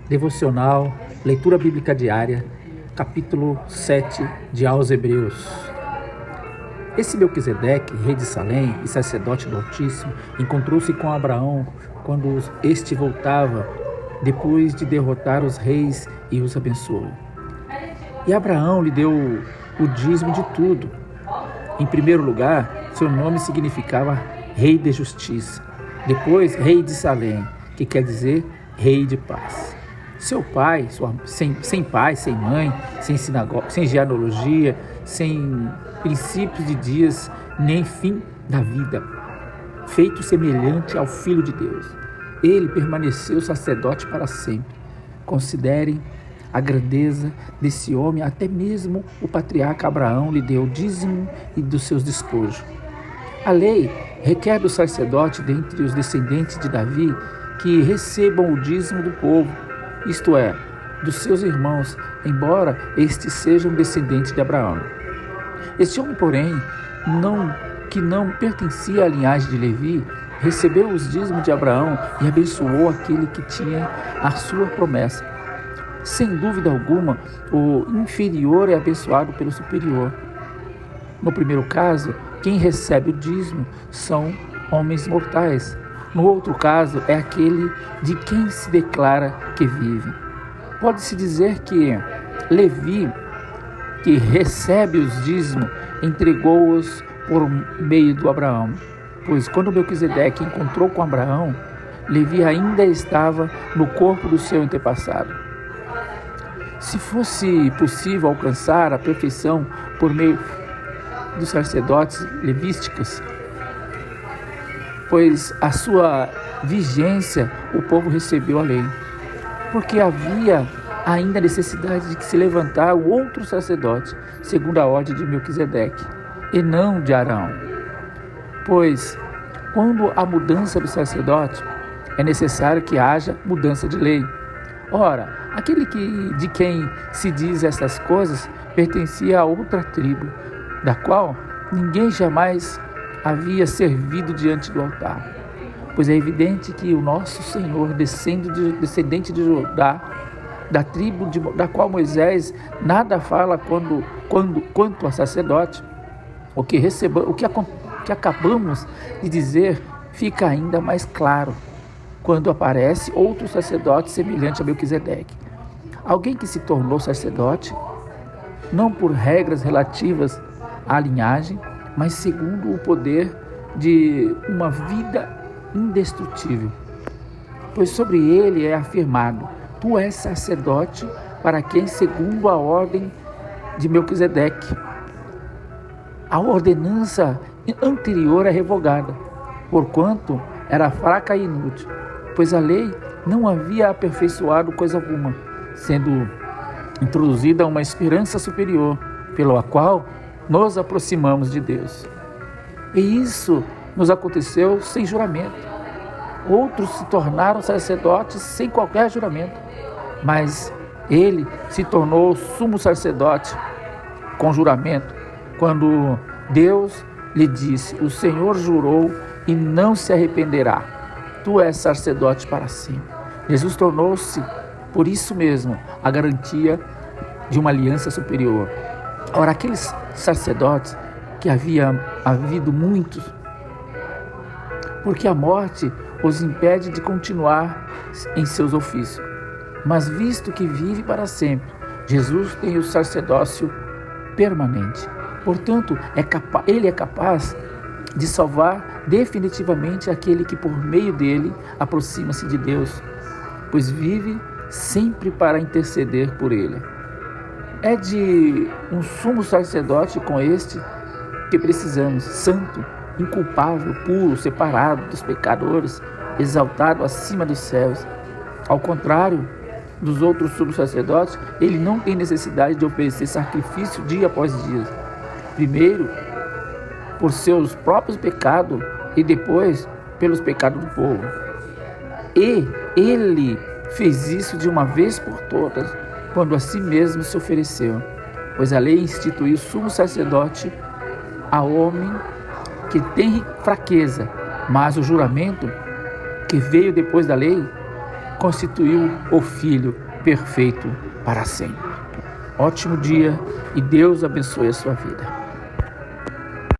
Devocional, leitura bíblica diária, capítulo 7 de aos Hebreus. Esse Melquisedeque, rei de Salém e sacerdote do Altíssimo, encontrou-se com Abraão quando este voltava, depois de derrotar os reis, e os abençoou. E Abraão lhe deu o dízimo de tudo. Em primeiro lugar, seu nome significava Rei de Justiça. Depois, Rei de Salém, que quer dizer Rei de Paz. Seu pai, sem pai, sem mãe, sem sinagoga, sem genealogia, sem princípios de dias, nem fim da vida, feito semelhante ao Filho de Deus. Ele permaneceu sacerdote para sempre. Considerem a grandeza desse homem. Até mesmo o patriarca Abraão lhe deu o dízimo e dos seus despojos. A lei requer do sacerdote dentre os descendentes de Davi que recebam o dízimo do povo, isto é, dos seus irmãos, embora estes sejam descendentes de Abraão. Este homem, porém, que não pertencia à linhagem de Levi, recebeu os dízimos de Abraão e abençoou aquele que tinha a sua promessa. Sem dúvida alguma, o inferior é abençoado pelo superior. No primeiro caso, quem recebe o dízimo são homens mortais. No outro caso, é aquele de quem se declara que vive. Pode-se dizer que Levi, que recebe os dízimos, entregou-os por meio do Abraão. Pois quando Melquisedeque encontrou com Abraão, Levi ainda estava no corpo do seu antepassado. Se fosse possível alcançar a perfeição por meio dos sacerdotes levísticos, pois a sua vigência o povo recebeu a lei, porque havia ainda necessidade de que se levantar o outro sacerdote, segundo a ordem de Melquisedeque, e não de Arão. Pois, quando há mudança do sacerdote, é necessário que haja mudança de lei. Ora, aquele de quem se diz estas coisas pertencia a outra tribo, da qual ninguém jamais havia servido diante do altar. Pois é evidente que o nosso Senhor, descendente de Judá, da tribo da qual Moisés nada fala quanto a sacerdote, o que acabamos de dizer fica ainda mais claro quando aparece outro sacerdote semelhante a Melquisedeque. Alguém que se tornou sacerdote, não por regras relativas à linhagem, mas segundo o poder de uma vida indestrutível. Pois sobre ele é afirmado: tu és sacerdote para quem, segundo a ordem de Melquisedeque. A ordenança anterior é revogada, porquanto era fraca e inútil, pois a lei não havia aperfeiçoado coisa alguma, sendo introduzida uma esperança superior, pela qual nos aproximamos de Deus. E isso nos aconteceu sem juramento. Outros se tornaram sacerdotes sem qualquer juramento, mas ele se tornou sumo sacerdote com juramento, quando Deus lhe disse: o Senhor jurou e não se arrependerá, tu és sacerdote para sempre. Jesus tornou-se, por isso mesmo, a garantia de uma aliança superior. Ora, aqueles sacerdotes que havia havido muitos, porque a morte os impede de continuar em seus ofícios. Mas visto que vive para sempre, Jesus tem o sacerdócio permanente. Portanto, ele é capaz de salvar definitivamente aquele que por meio dele aproxima-se de Deus, pois vive sempre para interceder por ele. É de um sumo sacerdote com este que precisamos, santo, inculpável, puro, separado dos pecadores, exaltado acima dos céus. Ao contrário dos outros sumos sacerdotes, ele não tem necessidade de oferecer sacrifício dia após dia, primeiro por seus próprios pecados e depois pelos pecados do povo. E ele fez isso de uma vez por todas, quando a si mesmo se ofereceu, pois a lei instituiu sumo sacerdote a homem que tem fraqueza, mas o juramento que veio depois da lei constituiu o Filho perfeito para sempre. Ótimo dia e Deus abençoe a sua vida.